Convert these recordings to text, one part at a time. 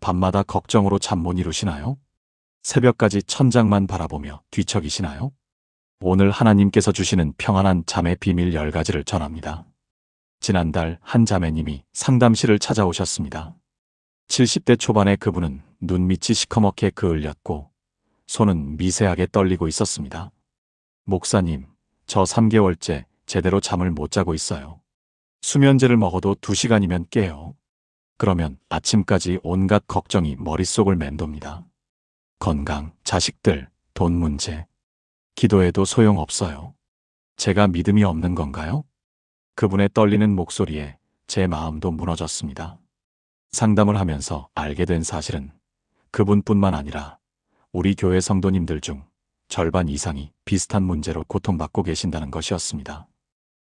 밤마다 걱정으로 잠 못 이루시나요? 새벽까지 천장만 바라보며 뒤척이시나요? 오늘 하나님께서 주시는 평안한 잠의 비밀 10가지를 전합니다. 지난달 한 자매님이 상담실을 찾아오셨습니다. 70대 초반의 그분은 눈밑이 시커멓게 그을렸고 손은 미세하게 떨리고 있었습니다. 목사님, 저 3개월째 제대로 잠을 못 자고 있어요. 수면제를 먹어도 2시간이면 깨요. 그러면 아침까지 온갖 걱정이 머릿속을 맴돕니다. 건강, 자식들, 돈 문제. 기도해도 소용없어요. 제가 믿음이 없는 건가요? 그분의 떨리는 목소리에 제 마음도 무너졌습니다. 상담을 하면서 알게 된 사실은 그분뿐만 아니라 우리 교회 성도님들 중 절반 이상이 비슷한 문제로 고통받고 계신다는 것이었습니다.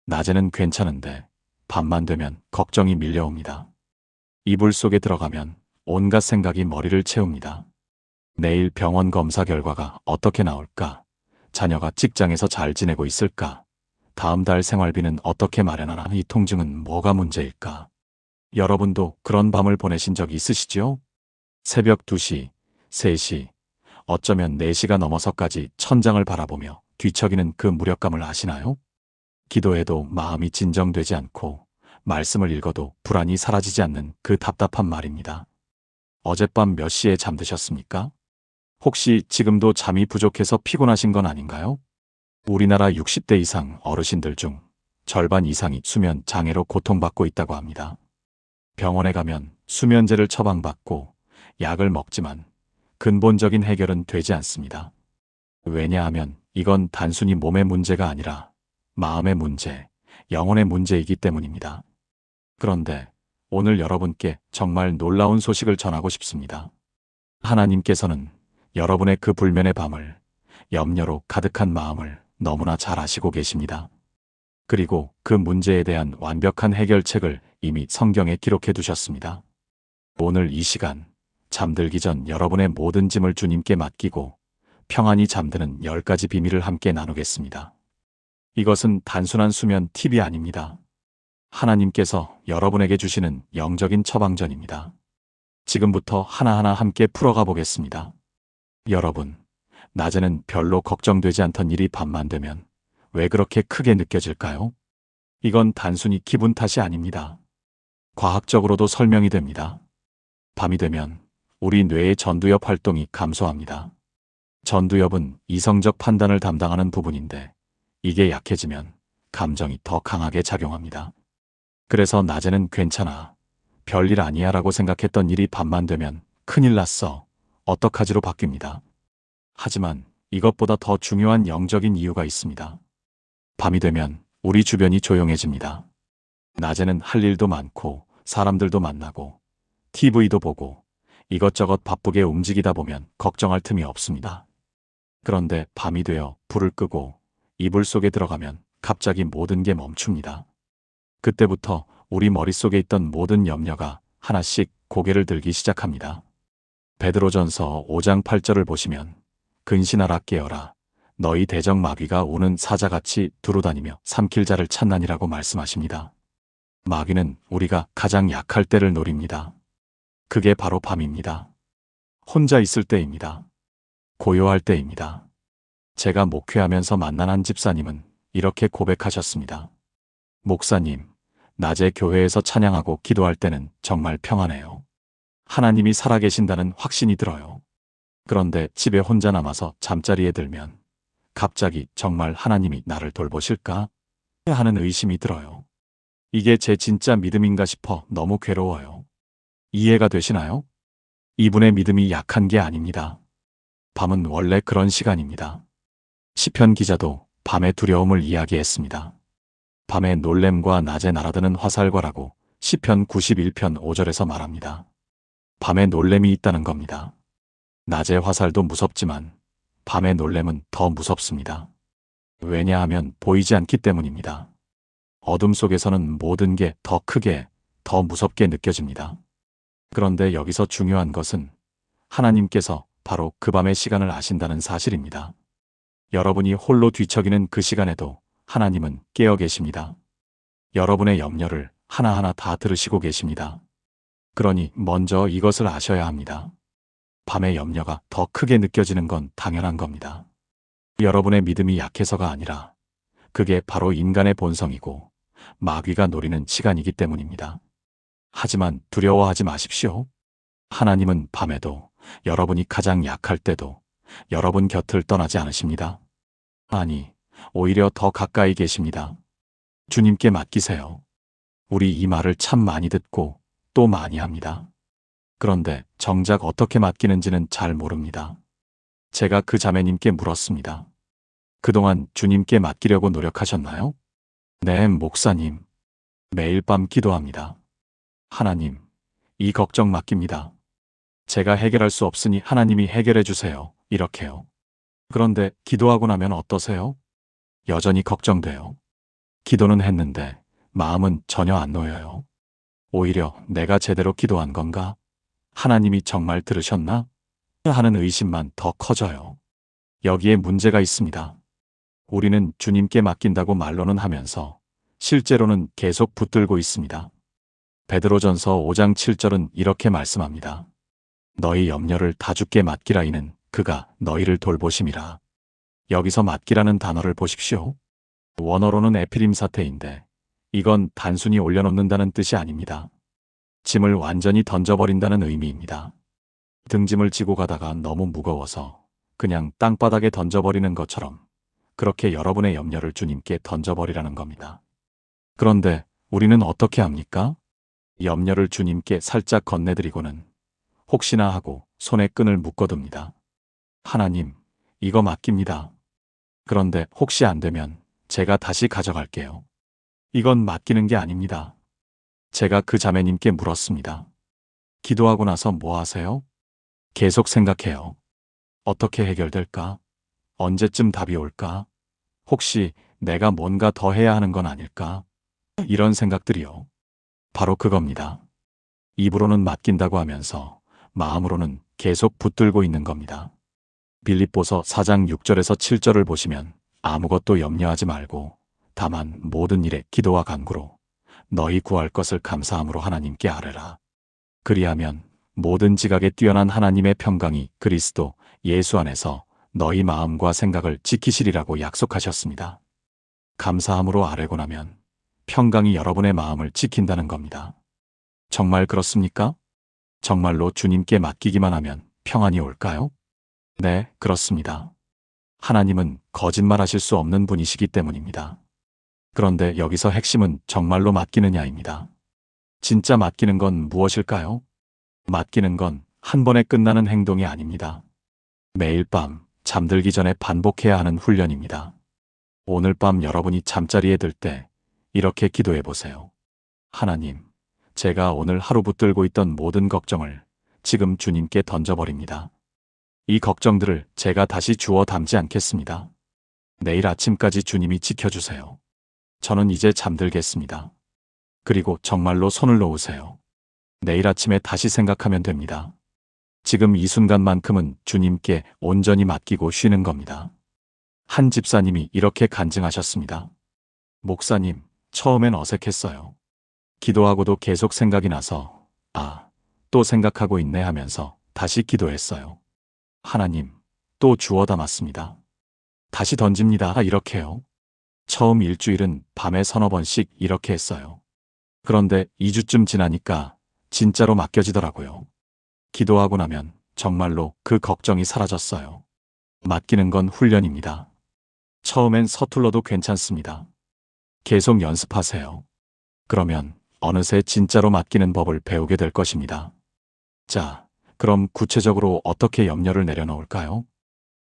낮에는 괜찮은데 밤만 되면 걱정이 밀려옵니다. 이불 속에 들어가면 온갖 생각이 머리를 채웁니다. 내일 병원 검사 결과가 어떻게 나올까? 자녀가 직장에서 잘 지내고 있을까? 다음 달 생활비는 어떻게 마련하나? 이 통증은 뭐가 문제일까? 여러분도 그런 밤을 보내신 적 있으시죠? 새벽 2시, 3시, 어쩌면 4시가 넘어서까지 천장을 바라보며 뒤척이는 그 무력감을 아시나요? 기도해도 마음이 진정되지 않고 말씀을 읽어도 불안이 사라지지 않는 그 답답한 말입니다. 어젯밤 몇 시에 잠드셨습니까? 혹시 지금도 잠이 부족해서 피곤하신 건 아닌가요? 우리나라 60대 이상 어르신들 중 절반 이상이 수면 장애로 고통받고 있다고 합니다. 병원에 가면 수면제를 처방받고 약을 먹지만 근본적인 해결은 되지 않습니다. 왜냐하면 이건 단순히 몸의 문제가 아니라 마음의 문제, 영혼의 문제이기 때문입니다. 그런데 오늘 여러분께 정말 놀라운 소식을 전하고 싶습니다. 하나님께서는 여러분의 그 불면의 밤을, 염려로 가득한 마음을 너무나 잘 아시고 계십니다. 그리고 그 문제에 대한 완벽한 해결책을 이미 성경에 기록해 두셨습니다. 오늘 이 시간, 잠들기 전 여러분의 모든 짐을 주님께 맡기고 평안히 잠드는 10가지 비밀을 함께 나누겠습니다. 이것은 단순한 수면 팁이 아닙니다. 하나님께서 여러분에게 주시는 영적인 처방전입니다. 지금부터 하나하나 함께 풀어가 보겠습니다. 여러분, 낮에는 별로 걱정되지 않던 일이 밤만 되면 왜 그렇게 크게 느껴질까요? 이건 단순히 기분 탓이 아닙니다. 과학적으로도 설명이 됩니다. 밤이 되면 우리 뇌의 전두엽 활동이 감소합니다. 전두엽은 이성적 판단을 담당하는 부분인데 이게 약해지면 감정이 더 강하게 작용합니다. 그래서 낮에는 괜찮아, 별일 아니야 라고 생각했던 일이 밤만 되면 큰일 났어, 어떡하지로 바뀝니다. 하지만 이것보다 더 중요한 영적인 이유가 있습니다. 밤이 되면 우리 주변이 조용해집니다. 낮에는 할 일도 많고 사람들도 만나고 TV도 보고 이것저것 바쁘게 움직이다 보면 걱정할 틈이 없습니다. 그런데 밤이 되어 불을 끄고 이불 속에 들어가면 갑자기 모든 게 멈춥니다. 그때부터 우리 머릿속에 있던 모든 염려가 하나씩 고개를 들기 시작합니다. 베드로전서 5장 8절을 보시면 근신하라 깨어라, 너희 대적 마귀가 오는 사자같이 두루다니며 삼킬 자를 찾나니라고 말씀하십니다. 마귀는 우리가 가장 약할 때를 노립니다. 그게 바로 밤입니다. 혼자 있을 때입니다. 고요할 때입니다. 제가 목회하면서 만난 한 집사님은 이렇게 고백하셨습니다. 목사님, 낮에 교회에서 찬양하고 기도할 때는 정말 평안해요. 하나님이 살아계신다는 확신이 들어요. 그런데 집에 혼자 남아서 잠자리에 들면 갑자기 정말 하나님이 나를 돌보실까? 하는 의심이 들어요. 이게 제 진짜 믿음인가 싶어 너무 괴로워요. 이해가 되시나요? 이분의 믿음이 약한 게 아닙니다. 밤은 원래 그런 시간입니다. 시편 기자도 밤의 두려움을 이야기했습니다. 밤의 놀램과 낮에 날아드는 화살과라고 시편 91편 5절에서 말합니다. 밤에 놀램이 있다는 겁니다. 낮의 화살도 무섭지만 밤의 놀램은 더 무섭습니다. 왜냐하면 보이지 않기 때문입니다. 어둠 속에서는 모든 게 더 크게, 더 무섭게 느껴집니다. 그런데 여기서 중요한 것은 하나님께서 바로 그 밤의 시간을 아신다는 사실입니다. 여러분이 홀로 뒤척이는 그 시간에도 하나님은 깨어 계십니다. 여러분의 염려를 하나하나 다 들으시고 계십니다. 그러니 먼저 이것을 아셔야 합니다. 밤의 염려가 더 크게 느껴지는 건 당연한 겁니다. 여러분의 믿음이 약해서가 아니라 그게 바로 인간의 본성이고 마귀가 노리는 시간이기 때문입니다. 하지만 두려워하지 마십시오. 하나님은 밤에도, 여러분이 가장 약할 때도 여러분 곁을 떠나지 않으십니다. 아니, 오히려 더 가까이 계십니다. 주님께 맡기세요. 우리 이 말을 참 많이 듣고 또 많이 합니다. 그런데 정작 어떻게 맡기는지는 잘 모릅니다. 제가 그 자매님께 물었습니다. 그동안 주님께 맡기려고 노력하셨나요? 네, 목사님. 매일 밤 기도합니다. 하나님, 이 걱정 맡깁니다. 제가 해결할 수 없으니 하나님이 해결해 주세요. 이렇게요. 그런데 기도하고 나면 어떠세요? 여전히 걱정돼요. 기도는 했는데 마음은 전혀 안 놓여요. 오히려 내가 제대로 기도한 건가? 하나님이 정말 들으셨나? 하는 의심만 더 커져요. 여기에 문제가 있습니다. 우리는 주님께 맡긴다고 말로는 하면서 실제로는 계속 붙들고 있습니다. 베드로전서 5장 7절은 이렇게 말씀합니다. 너희 염려를 다 주께 맡기라 이는 그가 너희를 돌보심이라. 여기서 맡기라는 단어를 보십시오. 원어로는 에피림 사태인데 이건 단순히 올려놓는다는 뜻이 아닙니다. 짐을 완전히 던져버린다는 의미입니다. 등짐을 지고 가다가 너무 무거워서 그냥 땅바닥에 던져버리는 것처럼 그렇게 여러분의 염려를 주님께 던져버리라는 겁니다. 그런데 우리는 어떻게 합니까? 염려를 주님께 살짝 건네드리고는 혹시나 하고 손에 끈을 묶어둡니다. 하나님, 이거 맡깁니다. 그런데 혹시 안 되면 제가 다시 가져갈게요. 이건 맡기는 게 아닙니다. 제가 그 자매님께 물었습니다. 기도하고 나서 뭐 하세요? 계속 생각해요. 어떻게 해결될까? 언제쯤 답이 올까? 혹시 내가 뭔가 더 해야 하는 건 아닐까? 이런 생각들이요. 바로 그겁니다. 입으로는 맡긴다고 하면서 마음으로는 계속 붙들고 있는 겁니다. 빌립보서 4장 6절에서 7절을 보시면 아무것도 염려하지 말고 다만 모든 일에 기도와 간구로 너희 구할 것을 감사함으로 하나님께 아뢰라. 그리하면 모든 지각에 뛰어난 하나님의 평강이 그리스도 예수 안에서 너희 마음과 생각을 지키시리라고 약속하셨습니다. 감사함으로 아뢰고 나면 평강이 여러분의 마음을 지킨다는 겁니다. 정말 그렇습니까? 정말로 주님께 맡기기만 하면 평안이 올까요? 네, 그렇습니다. 하나님은 거짓말하실 수 없는 분이시기 때문입니다. 그런데 여기서 핵심은 정말로 맡기느냐입니다. 진짜 맡기는 건 무엇일까요? 맡기는 건 한 번에 끝나는 행동이 아닙니다. 매일 밤 잠들기 전에 반복해야 하는 훈련입니다. 오늘 밤 여러분이 잠자리에 들 때 이렇게 기도해 보세요. 하나님, 제가 오늘 하루 붙들고 있던 모든 걱정을 지금 주님께 던져버립니다. 이 걱정들을 제가 다시 주워 담지 않겠습니다. 내일 아침까지 주님이 지켜주세요. 저는 이제 잠들겠습니다. 그리고 정말로 손을 놓으세요. 내일 아침에 다시 생각하면 됩니다. 지금 이 순간만큼은 주님께 온전히 맡기고 쉬는 겁니다. 한 집사님이 이렇게 간증하셨습니다. 목사님, 처음엔 어색했어요. 기도하고도 계속 생각이 나서 또 생각하고 있네 하면서 다시 기도했어요. 하나님, 또 주워 담았습니다. 다시 던집니다. 이렇게요. 처음 일주일은 밤에 서너 번씩 이렇게 했어요. 그런데 2주쯤 지나니까 진짜로 맡겨지더라고요. 기도하고 나면 정말로 그 걱정이 사라졌어요. 맡기는 건 훈련입니다. 처음엔 서툴러도 괜찮습니다. 계속 연습하세요. 그러면 어느새 진짜로 맡기는 법을 배우게 될 것입니다. 자, 그럼 구체적으로 어떻게 염려를 내려놓을까요?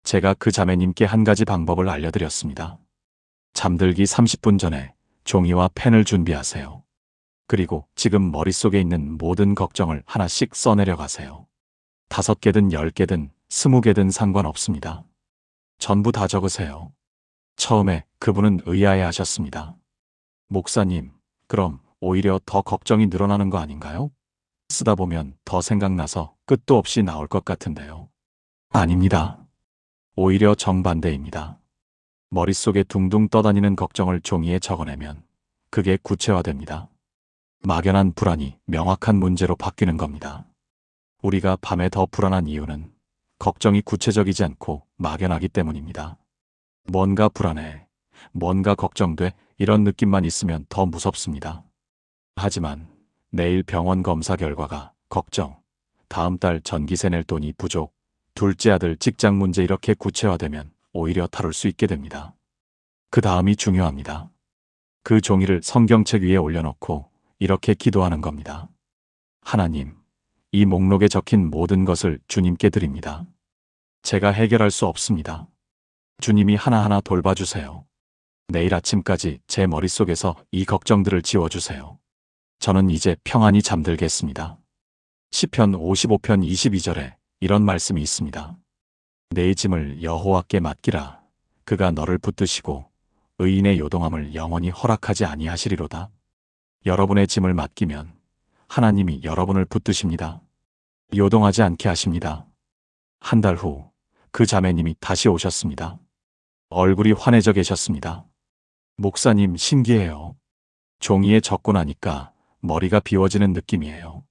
제가 그 자매님께 한 가지 방법을 알려드렸습니다. 잠들기 30분 전에 종이와 펜을 준비하세요. 그리고 지금 머릿속에 있는 모든 걱정을 하나씩 써내려 가세요. 5개든 10개든 20개든 상관없습니다. 전부 다 적으세요. 처음에 그분은 의아해 하셨습니다. 목사님, 그럼 오히려 더 걱정이 늘어나는 거 아닌가요? 쓰다 보면 더 생각나서 끝도 없이 나올 것 같은데요. 아닙니다. 오히려 정반대입니다. 머릿속에 둥둥 떠다니는 걱정을 종이에 적어내면 그게 구체화됩니다. 막연한 불안이 명확한 문제로 바뀌는 겁니다. 우리가 밤에 더 불안한 이유는 걱정이 구체적이지 않고 막연하기 때문입니다. 뭔가 불안해, 뭔가 걱정돼, 이런 느낌만 있으면 더 무섭습니다. 하지만 내일 병원 검사 결과가 걱정, 다음 달 전기세 낼 돈이 부족, 둘째 아들 직장 문제 이렇게 구체화되면 오히려 다룰 수 있게 됩니다. 그 다음이 중요합니다. 그 종이를 성경책 위에 올려놓고 이렇게 기도하는 겁니다. 하나님, 이 목록에 적힌 모든 것을 주님께 드립니다. 제가 해결할 수 없습니다. 주님이 하나하나 돌봐주세요. 내일 아침까지 제 머릿속에서 이 걱정들을 지워주세요. 저는 이제 평안히 잠들겠습니다. 시편 55편 22절에 이런 말씀이 있습니다. 내 짐을 여호와께 맡기라. 그가 너를 붙드시고 의인의 요동함을 영원히 허락하지 아니하시리로다. 여러분의 짐을 맡기면 하나님이 여러분을 붙드십니다. 요동하지 않게 하십니다. 한 달 후 그 자매님이 다시 오셨습니다. 얼굴이 환해져 계셨습니다. 목사님, 신기해요. 종이에 적고 나니까 머리가 비워지는 느낌이에요.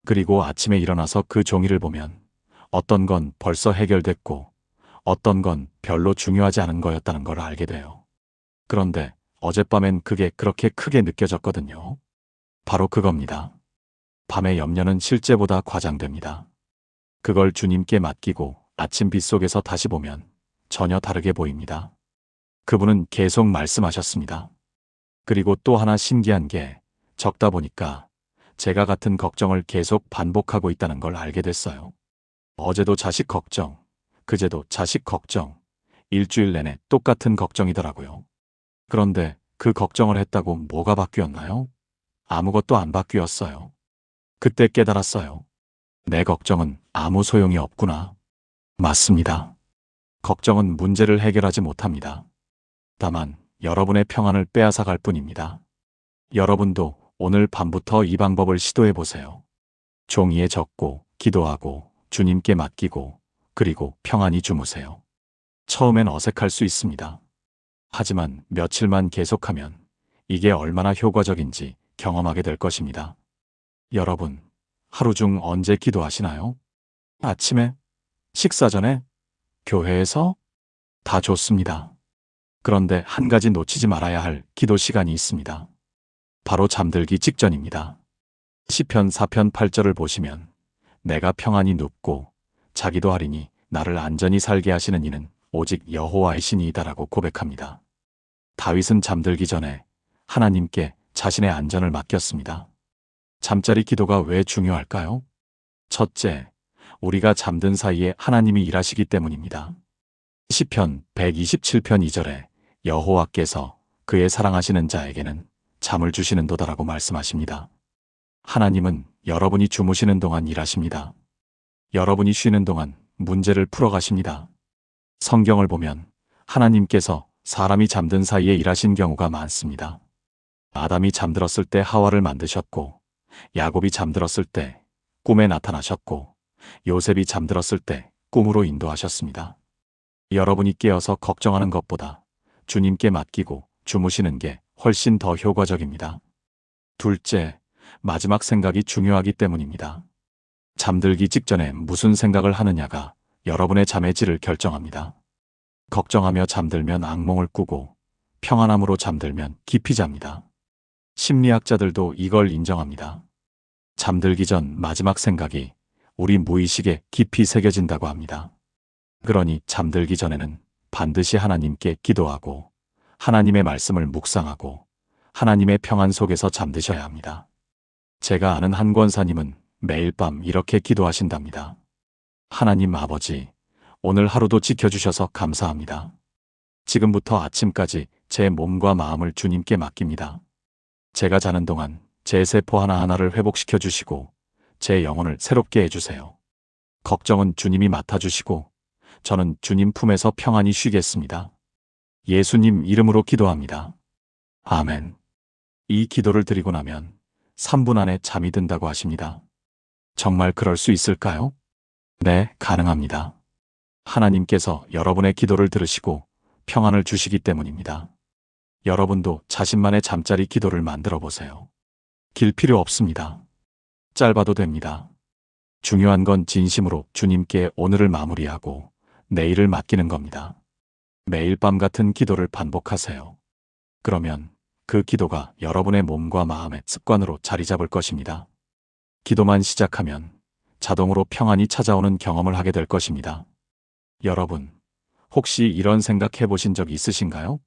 그리고 아침에 일어나서 그 종이를 보면 어떤 건 벌써 해결됐고 어떤 건 별로 중요하지 않은 거였다는 걸 알게 돼요. 그런데 어젯밤엔 그게 그렇게 크게 느껴졌거든요. 바로 그겁니다. 밤의 염려는 실제보다 과장됩니다. 그걸 주님께 맡기고 아침 빛 속에서 다시 보면 전혀 다르게 보입니다. 그분은 계속 말씀하셨습니다. 그리고 또 하나 신기한 게 적다 보니까 제가 같은 걱정을 계속 반복하고 있다는 걸 알게 됐어요. 어제도 자식 걱정, 그제도 자식 걱정, 일주일 내내 똑같은 걱정이더라고요. 그런데 그 걱정을 했다고 뭐가 바뀌었나요? 아무것도 안 바뀌었어요. 그때 깨달았어요. 내 걱정은 아무 소용이 없구나. 맞습니다. 걱정은 문제를 해결하지 못합니다. 다만 여러분의 평안을 빼앗아갈 뿐입니다. 여러분도 오늘 밤부터 이 방법을 시도해 보세요. 종이에 적고 기도하고 주님께 맡기고 그리고 평안히 주무세요. 처음엔 어색할 수 있습니다. 하지만 며칠만 계속하면 이게 얼마나 효과적인지 경험하게 될 것입니다. 여러분, 하루 중 언제 기도하시나요? 아침에? 식사 전에? 교회에서? 다 좋습니다. 그런데 한 가지 놓치지 말아야 할 기도 시간이 있습니다. 바로 잠들기 직전입니다. 시편 4편 8절을 보시면 내가 평안히 눕고 자기도 하리니 나를 안전히 살게 하시는 이는 오직 여호와이시니이다라고 고백합니다. 다윗은 잠들기 전에 하나님께 자신의 안전을 맡겼습니다. 잠자리 기도가 왜 중요할까요? 첫째, 우리가 잠든 사이에 하나님이 일하시기 때문입니다. 시편 127편 2절에 여호와께서 그의 사랑하시는 자에게는 잠을 주시는도다라고 말씀하십니다. 하나님은 여러분이 주무시는 동안 일하십니다. 여러분이 쉬는 동안 문제를 풀어가십니다. 성경을 보면 하나님께서 사람이 잠든 사이에 일하신 경우가 많습니다. 아담이 잠들었을 때 하와를 만드셨고, 야곱이 잠들었을 때 꿈에 나타나셨고, 요셉이 잠들었을 때 꿈으로 인도하셨습니다. 여러분이 깨어서 걱정하는 것보다 주님께 맡기고 주무시는 게 훨씬 더 효과적입니다. 둘째, 마지막 생각이 중요하기 때문입니다. 잠들기 직전에 무슨 생각을 하느냐가 여러분의 잠의 질을 결정합니다. 걱정하며 잠들면 악몽을 꾸고 평안함으로 잠들면 깊이 잡니다. 심리학자들도 이걸 인정합니다. 잠들기 전 마지막 생각이 우리 무의식에 깊이 새겨진다고 합니다. 그러니 잠들기 전에는 반드시 하나님께 기도하고 하나님의 말씀을 묵상하고 하나님의 평안 속에서 잠드셔야 합니다. 제가 아는 한 권사님은 매일 밤 이렇게 기도하신답니다. 하나님 아버지, 오늘 하루도 지켜주셔서 감사합니다. 지금부터 아침까지 제 몸과 마음을 주님께 맡깁니다. 제가 자는 동안 제 세포 하나하나를 회복시켜 주시고 제 영혼을 새롭게 해주세요. 걱정은 주님이 맡아주시고 저는 주님 품에서 평안히 쉬겠습니다. 예수님 이름으로 기도합니다. 아멘. 이 기도를 드리고 나면 3분 안에 잠이 든다고 하십니다. 정말 그럴 수 있을까요? 네, 가능합니다. 하나님께서 여러분의 기도를 들으시고 평안을 주시기 때문입니다. 여러분도 자신만의 잠자리 기도를 만들어 보세요. 길 필요 없습니다. 짧아도 됩니다. 중요한 건 진심으로 주님께 오늘을 마무리하고 내일을 맡기는 겁니다. 매일 밤 같은 기도를 반복하세요. 그러면 그 기도가 여러분의 몸과 마음의 습관으로 자리 잡을 것입니다. 기도만 시작하면 자동으로 평안이 찾아오는 경험을 하게 될 것입니다. 여러분, 혹시 이런 생각 해보신 적 있으신가요?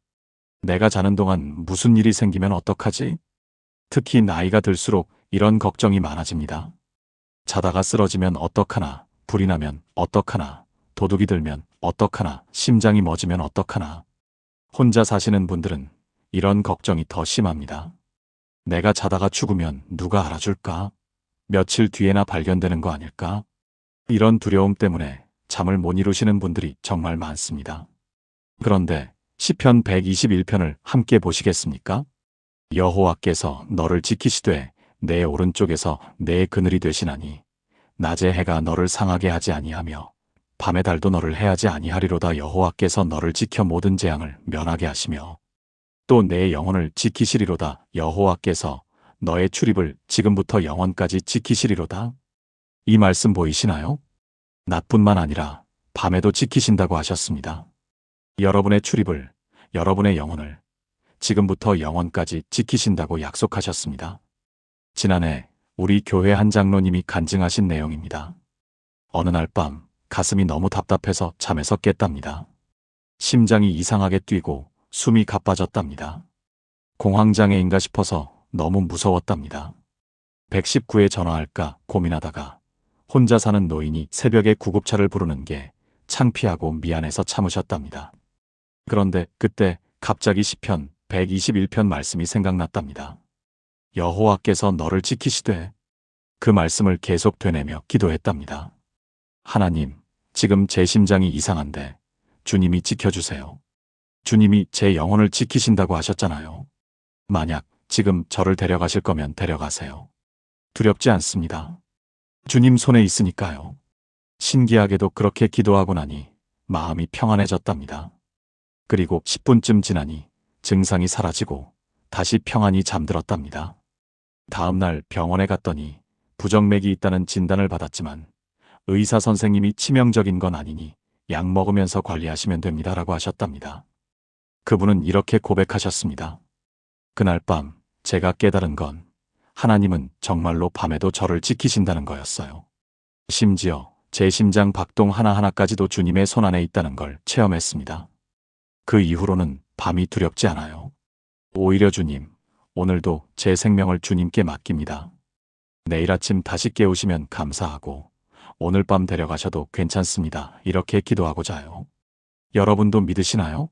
내가 자는 동안 무슨 일이 생기면 어떡하지? 특히 나이가 들수록 이런 걱정이 많아집니다. 자다가 쓰러지면 어떡하나, 불이 나면 어떡하나, 도둑이 들면 어떡하나, 심장이 멎으면 어떡하나. 혼자 사시는 분들은 이런 걱정이 더 심합니다. 내가 자다가 죽으면 누가 알아줄까? 며칠 뒤에나 발견되는 거 아닐까? 이런 두려움 때문에 잠을 못 이루시는 분들이 정말 많습니다. 그런데 시편 121편을 함께 보시겠습니까? 여호와께서 너를 지키시되 내 오른쪽에서 내 그늘이 되시나니 낮에 해가 너를 상하게 하지 아니하며 밤의 달도 너를 해하지 아니하리로다. 여호와께서 너를 지켜 모든 재앙을 면하게 하시며 또 내 영혼을 지키시리로다. 여호와께서 너의 출입을 지금부터 영원까지 지키시리로다. 이 말씀 보이시나요? 낮뿐만 아니라 밤에도 지키신다고 하셨습니다. 여러분의 출입을, 여러분의 영혼을 지금부터 영원까지 지키신다고 약속하셨습니다. 지난해 우리 교회 한 장로님이 간증하신 내용입니다. 어느 날 밤 가슴이 너무 답답해서 잠에서 깼답니다. 심장이 이상하게 뛰고 숨이 가빠졌답니다. 공황장애인가 싶어서 너무 무서웠답니다. 119에 전화할까 고민하다가 혼자 사는 노인이 새벽에 구급차를 부르는 게 창피하고 미안해서 참으셨답니다. 그런데 그때 갑자기 시편 121편 말씀이 생각났답니다. 여호와께서 너를 지키시되, 그 말씀을 계속 되뇌며 기도했답니다. 하나님, 지금 제 심장이 이상한데 주님이 지켜주세요. 주님이 제 영혼을 지키신다고 하셨잖아요. 만약 지금 저를 데려가실 거면 데려가세요. 두렵지 않습니다. 주님 손에 있으니까요. 신기하게도 그렇게 기도하고 나니 마음이 평안해졌답니다. 그리고 10분쯤 지나니 증상이 사라지고 다시 평안히 잠들었답니다. 다음 날 병원에 갔더니 부정맥이 있다는 진단을 받았지만 의사 선생님이 치명적인 건 아니니 약 먹으면서 관리하시면 됩니다라고 하셨답니다. 그분은 이렇게 고백하셨습니다. 그날 밤 제가 깨달은 건 하나님은 정말로 밤에도 저를 지키신다는 거였어요. 심지어 제 심장 박동 하나하나까지도 주님의 손안에 있다는 걸 체험했습니다. 그 이후로는 밤이 두렵지 않아요. 오히려 주님, 오늘도 제 생명을 주님께 맡깁니다. 내일 아침 다시 깨우시면 감사하고 오늘 밤 데려가셔도 괜찮습니다. 이렇게 기도하고 자요. 여러분도 믿으시나요?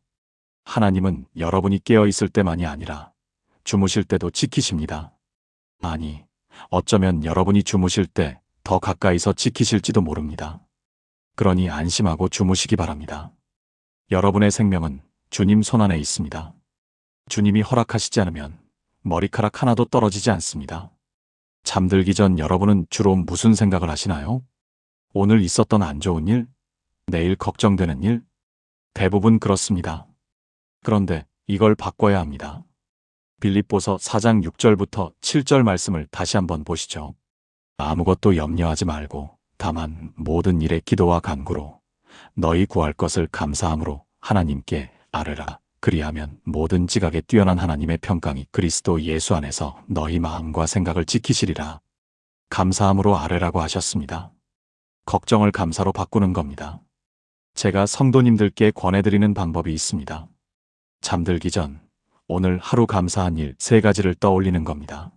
하나님은 여러분이 깨어 있을 때만이 아니라 주무실 때도 지키십니다. 아니, 어쩌면 여러분이 주무실 때 더 가까이서 지키실지도 모릅니다. 그러니 안심하고 주무시기 바랍니다. 여러분의 생명은 주님 손안에 있습니다. 주님이 허락하시지 않으면 머리카락 하나도 떨어지지 않습니다. 잠들기 전 여러분은 주로 무슨 생각을 하시나요? 오늘 있었던 안 좋은 일? 내일 걱정되는 일? 대부분 그렇습니다. 그런데 이걸 바꿔야 합니다. 빌립보서 4장 6절부터 7절 말씀을 다시 한번 보시죠. 아무것도 염려하지 말고 다만 모든 일에 기도와 간구로 너희 구할 것을 감사함으로 하나님께 아뢰라. 그리하면 모든 지각에 뛰어난 하나님의 평강이 그리스도 예수 안에서 너희 마음과 생각을 지키시리라. 감사함으로 아뢰라고 하셨습니다. 걱정을 감사로 바꾸는 겁니다. 제가 성도님들께 권해드리는 방법이 있습니다. 잠들기 전 오늘 하루 감사한 일 3가지를 떠올리는 겁니다.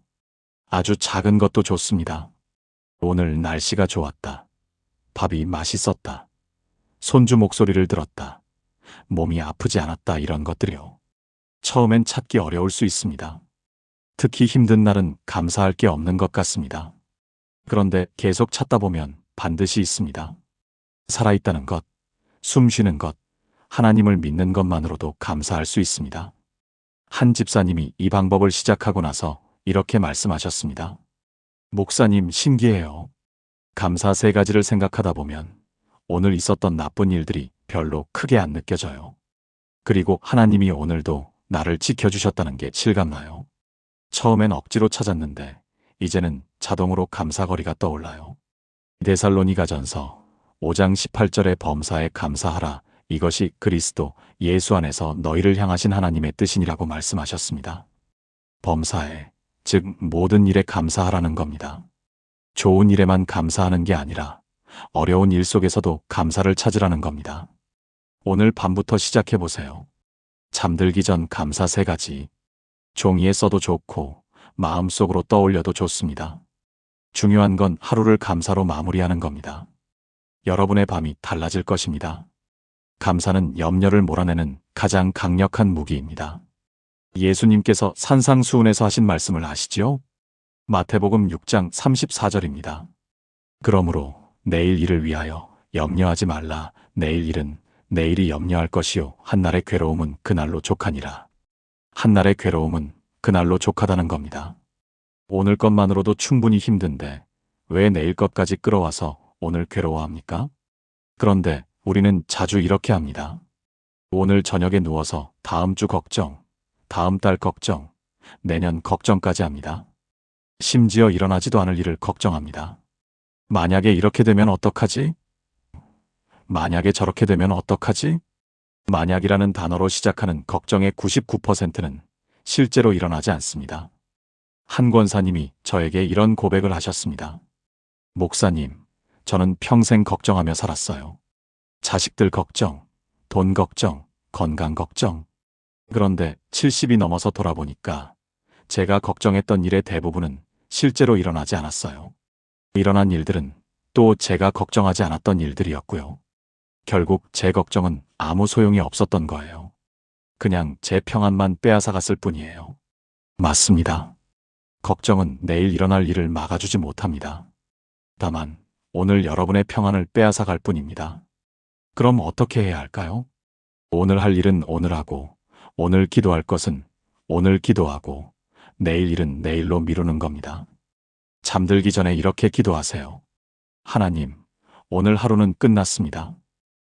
아주 작은 것도 좋습니다. 오늘 날씨가 좋았다. 밥이 맛있었다. 손주 목소리를 들었다. 몸이 아프지 않았다. 이런 것들이요. 처음엔 찾기 어려울 수 있습니다. 특히 힘든 날은 감사할 게 없는 것 같습니다. 그런데 계속 찾다 보면 반드시 있습니다. 살아있다는 것, 숨 쉬는 것, 하나님을 믿는 것만으로도 감사할 수 있습니다. 한 집사님이 이 방법을 시작하고 나서 이렇게 말씀하셨습니다. 목사님, 신기해요. 감사 3가지를 생각하다 보면 오늘 있었던 나쁜 일들이 별로 크게 안 느껴져요. 그리고 하나님이 오늘도 나를 지켜주셨다는 게 실감나요. 처음엔 억지로 찾았는데 이제는 자동으로 감사거리가 떠올라요. 데살로니가전서 5장 18절의 범사에 감사하라. 이것이 그리스도 예수 안에서 너희를 향하신 하나님의 뜻이니라고 말씀하셨습니다. 범사에, 즉 모든 일에 감사하라는 겁니다. 좋은 일에만 감사하는 게 아니라 어려운 일 속에서도 감사를 찾으라는 겁니다. 오늘 밤부터 시작해 보세요. 잠들기 전 감사 3가지. 종이에 써도 좋고 마음속으로 떠올려도 좋습니다. 중요한 건 하루를 감사로 마무리하는 겁니다. 여러분의 밤이 달라질 것입니다. 감사는 염려를 몰아내는 가장 강력한 무기입니다. 예수님께서 산상수훈에서 하신 말씀을 아시지요? 마태복음 6장 34절입니다. 그러므로 내일 일을 위하여 염려하지 말라. 내일 일은 내일이 염려할 것이요 한날의 괴로움은 그날로 족하니라. 한날의 괴로움은 그날로 족하다는 겁니다. 오늘 것만으로도 충분히 힘든데 왜 내일 것까지 끌어와서 오늘 괴로워합니까? 그런데 우리는 자주 이렇게 합니다. 오늘 저녁에 누워서 다음 주 걱정, 다음 달 걱정, 내년 걱정까지 합니다. 심지어 일어나지도 않을 일을 걱정합니다. 만약에 이렇게 되면 어떡하지? 만약에 저렇게 되면 어떡하지? 만약이라는 단어로 시작하는 걱정의 99%는 실제로 일어나지 않습니다. 한 권사님이 저에게 이런 고백을 하셨습니다. 목사님, 저는 평생 걱정하며 살았어요. 자식들 걱정, 돈 걱정, 건강 걱정. 그런데 70이 넘어서 돌아보니까 제가 걱정했던 일의 대부분은 실제로 일어나지 않았어요. 일어난 일들은 또 제가 걱정하지 않았던 일들이었고요. 결국 제 걱정은 아무 소용이 없었던 거예요. 그냥 제 평안만 빼앗아갔을 뿐이에요. 맞습니다. 걱정은 내일 일어날 일을 막아주지 못합니다. 다만 오늘 여러분의 평안을 빼앗아갈 뿐입니다. 그럼 어떻게 해야 할까요? 오늘 할 일은 오늘 하고, 오늘 기도할 것은 오늘 기도하고, 내일 일은 내일로 미루는 겁니다. 잠들기 전에 이렇게 기도하세요. 하나님, 오늘 하루는 끝났습니다.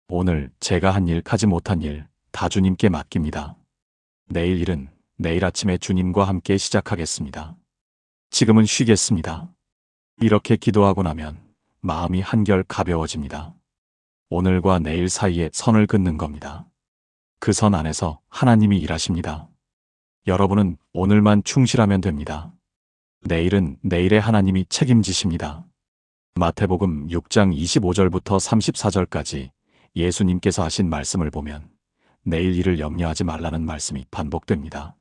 오늘 제가 한 일, 하지 못한 일 다 주님께 맡깁니다. 내일 일은 내일 아침에 주님과 함께 시작하겠습니다. 지금은 쉬겠습니다. 이렇게 기도하고 나면 마음이 한결 가벼워집니다. 오늘과 내일 사이에 선을 긋는 겁니다. 그 선 안에서 하나님이 일하십니다. 여러분은 오늘만 충실하면 됩니다. 내일은 내일의 하나님이 책임지십니다. 마태복음 6장 25절부터 34절까지 예수님께서 하신 말씀을 보면 내일 일을 염려하지 말라는 말씀이 반복됩니다.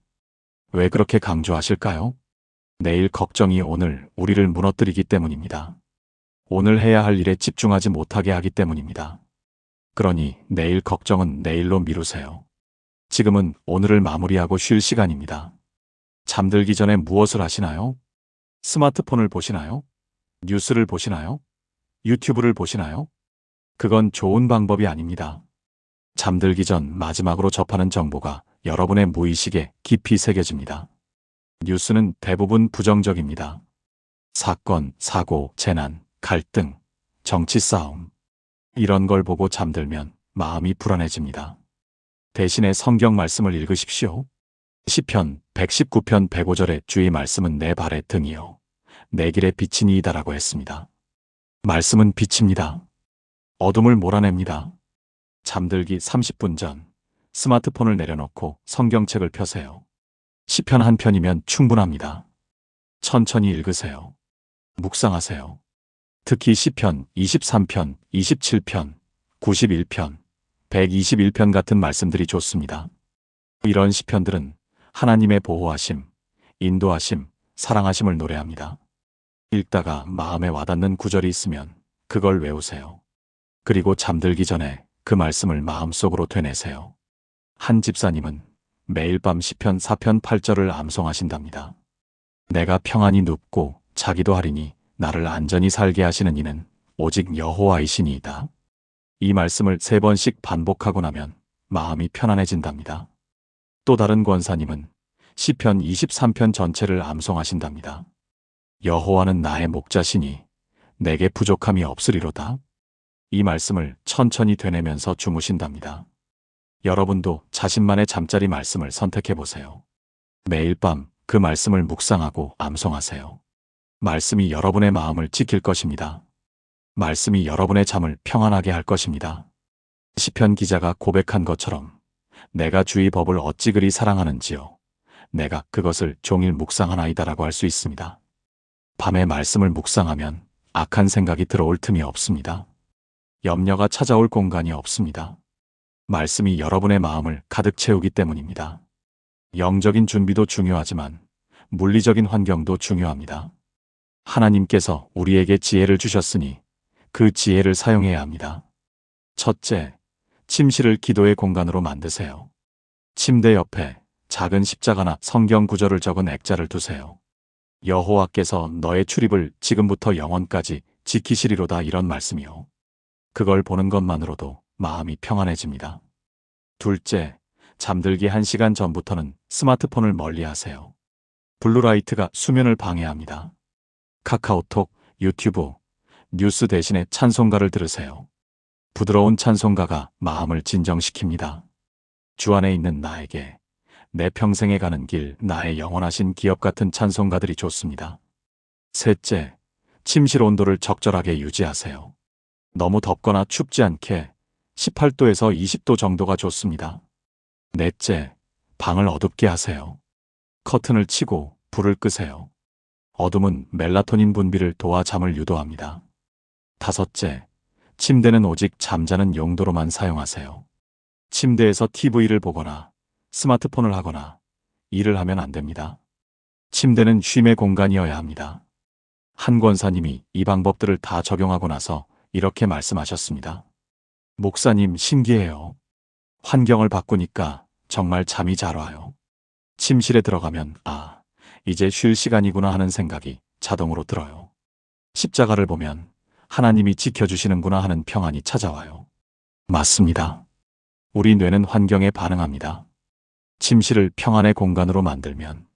왜 그렇게 강조하실까요? 내일 걱정이 오늘 우리를 무너뜨리기 때문입니다. 오늘 해야 할 일에 집중하지 못하게 하기 때문입니다. 그러니 내일 걱정은 내일로 미루세요. 지금은 오늘을 마무리하고 쉴 시간입니다. 잠들기 전에 무엇을 하시나요? 스마트폰을 보시나요? 뉴스를 보시나요? 유튜브를 보시나요? 그건 좋은 방법이 아닙니다. 잠들기 전 마지막으로 접하는 정보가 여러분의 무의식에 깊이 새겨집니다. 뉴스는 대부분 부정적입니다. 사건, 사고, 재난, 갈등, 정치 싸움. 이런 걸 보고 잠들면 마음이 불안해집니다. 대신에 성경 말씀을 읽으십시오. 시편 119편 105절의 주의 말씀은 내 발의 등이요 내 길의 빛이니이다라고 했습니다. 말씀은 빛입니다. 어둠을 몰아냅니다. 잠들기 30분 전 스마트폰을 내려놓고 성경책을 펴세요. 시편 한 편이면 충분합니다. 천천히 읽으세요. 묵상하세요. 특히 시편 23편, 27편, 91편, 121편 같은 말씀들이 좋습니다. 이런 시편들은 하나님의 보호하심, 인도하심, 사랑하심을 노래합니다. 읽다가 마음에 와닿는 구절이 있으면 그걸 외우세요. 그리고 잠들기 전에 그 말씀을 마음속으로 되뇌세요. 한 집사님은 매일 밤 시편 4편 8절을 암송하신답니다. 내가 평안히 눕고 자기도 하리니 나를 안전히 살게 하시는 이는 오직 여호와이시니이다. 이 말씀을 3번씩 반복하고 나면 마음이 편안해진답니다. 또 다른 권사님은 시편 23편 전체를 암송하신답니다. 여호와는 나의 목자시니 내게 부족함이 없으리로다. 이 말씀을 천천히 되뇌면서 주무신답니다. 여러분도 자신만의 잠자리 말씀을 선택해 보세요. 매일 밤 그 말씀을 묵상하고 암송하세요. 말씀이 여러분의 마음을 지킬 것입니다. 말씀이 여러분의 잠을 평안하게 할 것입니다. 시편 기자가 고백한 것처럼 내가 주의 법을 어찌 그리 사랑하는지요. 내가 그것을 종일 묵상하나이다라고 할 수 있습니다. 밤에 말씀을 묵상하면 악한 생각이 들어올 틈이 없습니다. 염려가 찾아올 공간이 없습니다. 말씀이 여러분의 마음을 가득 채우기 때문입니다. 영적인 준비도 중요하지만 물리적인 환경도 중요합니다. 하나님께서 우리에게 지혜를 주셨으니 그 지혜를 사용해야 합니다. 첫째, 침실을 기도의 공간으로 만드세요. 침대 옆에 작은 십자가나 성경 구절을 적은 액자를 두세요. 여호와께서 너의 출입을 지금부터 영원까지 지키시리로다, 이런 말씀이요. 그걸 보는 것만으로도 마음이 평안해집니다. 둘째, 잠들기 1시간 전부터는 스마트폰을 멀리하세요. 블루라이트가 수면을 방해합니다. 카카오톡, 유튜브, 뉴스 대신에 찬송가를 들으세요. 부드러운 찬송가가 마음을 진정시킵니다. 주 안에 있는 나에게, 내 평생에 가는 길, 나의 영원하신 기업 같은 찬송가들이 좋습니다. 셋째, 침실 온도를 적절하게 유지하세요. 너무 덥거나 춥지 않게 18도에서 20도 정도가 좋습니다. 넷째, 방을 어둡게 하세요. 커튼을 치고 불을 끄세요. 어둠은 멜라토닌 분비를 도와 잠을 유도합니다. 다섯째, 침대는 오직 잠자는 용도로만 사용하세요. 침대에서 TV를 보거나 스마트폰을 하거나 일을 하면 안 됩니다. 침대는 쉼의 공간이어야 합니다. 한 권사님이 이 방법들을 다 적용하고 나서 이렇게 말씀하셨습니다. 목사님, 신기해요. 환경을 바꾸니까 정말 잠이 잘 와요. 침실에 들어가면 이제 쉴 시간이구나 하는 생각이 자동으로 들어요. 십자가를 보면 하나님이 지켜주시는구나 하는 평안이 찾아와요. 맞습니다. 우리 뇌는 환경에 반응합니다. 침실을 평안의 공간으로 만들면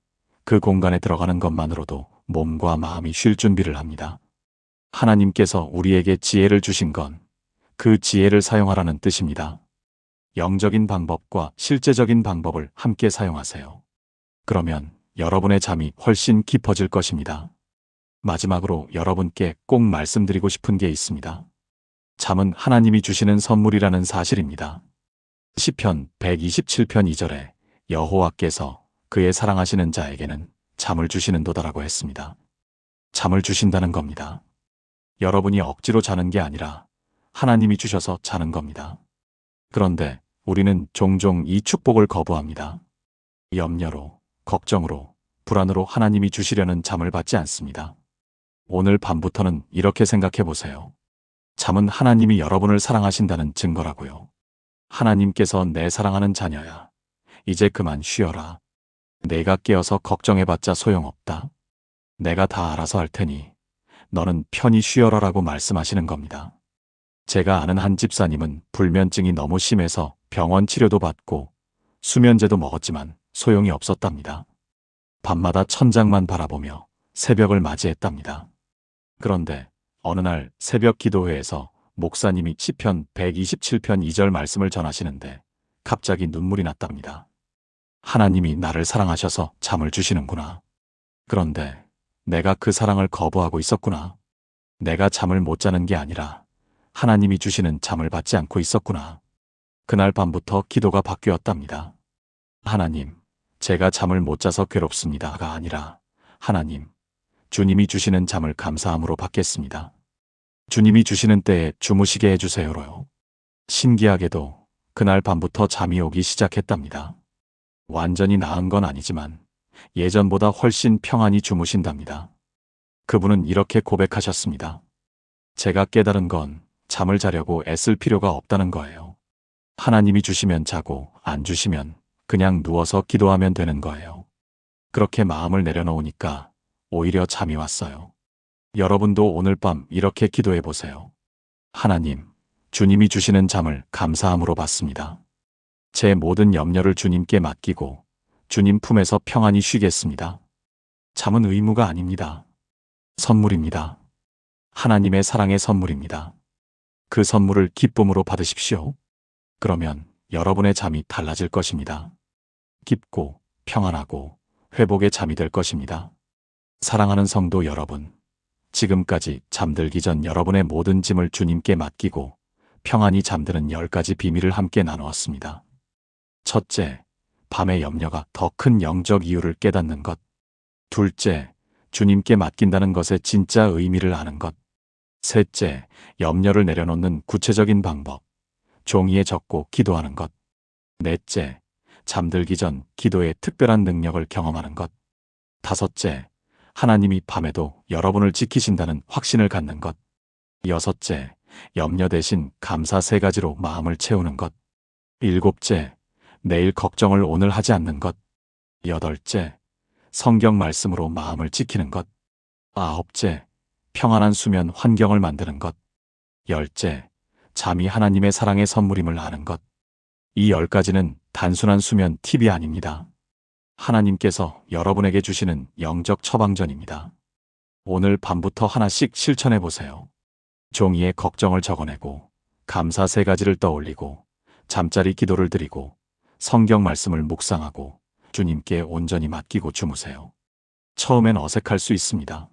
그 공간에 들어가는 것만으로도 몸과 마음이 쉴 준비를 합니다. 하나님께서 우리에게 지혜를 주신 건 그 지혜를 사용하라는 뜻입니다. 영적인 방법과 실제적인 방법을 함께 사용하세요. 그러면 여러분의 잠이 훨씬 깊어질 것입니다. 마지막으로 여러분께 꼭 말씀드리고 싶은 게 있습니다. 잠은 하나님이 주시는 선물이라는 사실입니다. 시편 127편 2절에 여호와께서 그의 사랑하시는 자에게는 잠을 주시는도다라고 했습니다. 잠을 주신다는 겁니다. 여러분이 억지로 자는 게 아니라 하나님이 주셔서 자는 겁니다. 그런데 우리는 종종 이 축복을 거부합니다. 염려로, 걱정으로, 불안으로 하나님이 주시려는 잠을 받지 않습니다. 오늘 밤부터는 이렇게 생각해 보세요. 잠은 하나님이 여러분을 사랑하신다는 증거라고요. 하나님께서 내 사랑하는 자녀야, 이제 그만 쉬어라. 내가 깨어서 걱정해봤자 소용없다. 내가 다 알아서 할 테니 너는 편히 쉬어라라고 말씀하시는 겁니다. 제가 아는 한 집사님은 불면증이 너무 심해서 병원 치료도 받고 수면제도 먹었지만 소용이 없었답니다. 밤마다 천장만 바라보며 새벽을 맞이했답니다. 그런데 어느 날 새벽 기도회에서 목사님이 시편 127편 2절 말씀을 전하시는데 갑자기 눈물이 났답니다. 하나님이 나를 사랑하셔서 잠을 주시는구나. 그런데 내가 그 사랑을 거부하고 있었구나. 내가 잠을 못 자는 게 아니라 하나님이 주시는 잠을 받지 않고 있었구나. 그날 밤부터 기도가 바뀌었답니다. 하나님, 제가 잠을 못 자서 괴롭습니다가 아니라 하나님, 주님이 주시는 잠을 감사함으로 받겠습니다. 주님이 주시는 때에 주무시게 해주세요로요. 신기하게도 그날 밤부터 잠이 오기 시작했답니다. 완전히 나은 건 아니지만 예전보다 훨씬 평안히 주무신답니다. 그분은 이렇게 고백하셨습니다. 제가 깨달은 건 잠을 자려고 애쓸 필요가 없다는 거예요. 하나님이 주시면 자고 안 주시면 그냥 누워서 기도하면 되는 거예요. 그렇게 마음을 내려놓으니까 오히려 잠이 왔어요. 여러분도 오늘 밤 이렇게 기도해 보세요. 하나님, 주님이 주시는 잠을 감사함으로 받습니다. 제 모든 염려를 주님께 맡기고 주님 품에서 평안히 쉬겠습니다. 잠은 의무가 아닙니다. 선물입니다. 하나님의 사랑의 선물입니다. 그 선물을 기쁨으로 받으십시오. 그러면 여러분의 잠이 달라질 것입니다. 깊고 평안하고 회복의 잠이 될 것입니다. 사랑하는 성도 여러분, 지금까지 잠들기 전 여러분의 모든 짐을 주님께 맡기고 평안히 잠드는 10가지 비밀을 함께 나누었습니다. 첫째, 밤의 염려가 더 큰 영적 이유를 깨닫는 것. 둘째, 주님께 맡긴다는 것의 진짜 의미를 아는 것. 셋째, 염려를 내려놓는 구체적인 방법. 종이에 적고 기도하는 것. 넷째, 잠들기 전 기도의 특별한 능력을 경험하는 것. 다섯째, 하나님이 밤에도 여러분을 지키신다는 확신을 갖는 것. 여섯째, 염려 대신 감사 3가지로 마음을 채우는 것. 일곱째, 내일 걱정을 오늘 하지 않는 것. 여덟째, 성경 말씀으로 마음을 지키는 것. 아홉째, 평안한 수면 환경을 만드는 것. 열째, 잠이 하나님의 사랑의 선물임을 아는 것. 이 10가지는 단순한 수면 팁이 아닙니다. 하나님께서 여러분에게 주시는 영적 처방전입니다. 오늘 밤부터 하나씩 실천해 보세요. 종이에 걱정을 적어내고 감사 3가지를 떠올리고 잠자리 기도를 드리고 성경 말씀을 묵상하고 주님께 온전히 맡기고 주무세요. 처음엔 어색할 수 있습니다.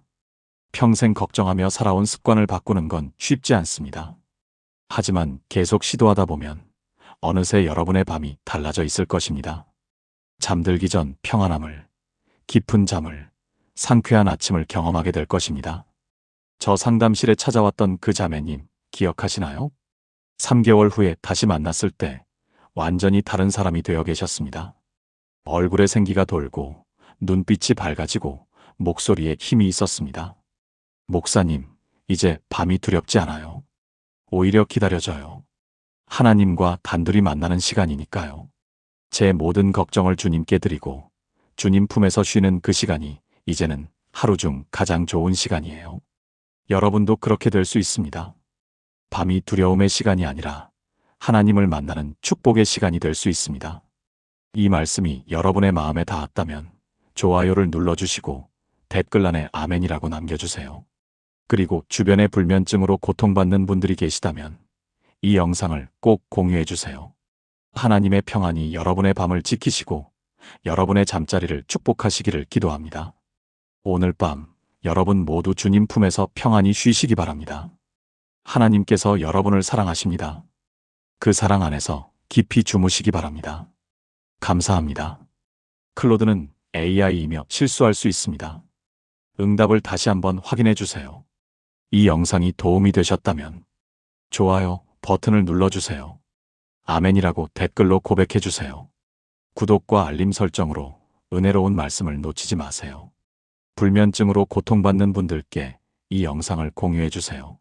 평생 걱정하며 살아온 습관을 바꾸는 건 쉽지 않습니다. 하지만 계속 시도하다 보면 어느새 여러분의 밤이 달라져 있을 것입니다. 잠들기 전 평안함을, 깊은 잠을, 상쾌한 아침을 경험하게 될 것입니다. 저 상담실에 찾아왔던 그 자매님 기억하시나요? 3개월 후에 다시 만났을 때 완전히 다른 사람이 되어 계셨습니다. 얼굴에 생기가 돌고 눈빛이 밝아지고 목소리에 힘이 있었습니다. 목사님, 이제 밤이 두렵지 않아요. 오히려 기다려져요. 하나님과 단둘이 만나는 시간이니까요. 제 모든 걱정을 주님께 드리고 주님 품에서 쉬는 그 시간이 이제는 하루 중 가장 좋은 시간이에요. 여러분도 그렇게 될 수 있습니다. 밤이 두려움의 시간이 아니라 하나님을 만나는 축복의 시간이 될 수 있습니다. 이 말씀이 여러분의 마음에 닿았다면 좋아요를 눌러주시고 댓글란에 아멘이라고 남겨주세요. 그리고 주변에 불면증으로 고통받는 분들이 계시다면 이 영상을 꼭 공유해주세요. 하나님의 평안이 여러분의 밤을 지키시고 여러분의 잠자리를 축복하시기를 기도합니다. 오늘 밤 여러분 모두 주님 품에서 평안히 쉬시기 바랍니다. 하나님께서 여러분을 사랑하십니다. 그 사랑 안에서 깊이 주무시기 바랍니다. 감사합니다. 클로드는 AI이며 실수할 수 있습니다. 응답을 다시 한번 확인해 주세요. 이 영상이 도움이 되셨다면 좋아요 버튼을 눌러주세요. 아멘이라고 댓글로 고백해 주세요. 구독과 알림 설정으로 은혜로운 말씀을 놓치지 마세요. 불면증으로 고통받는 분들께 이 영상을 공유해 주세요.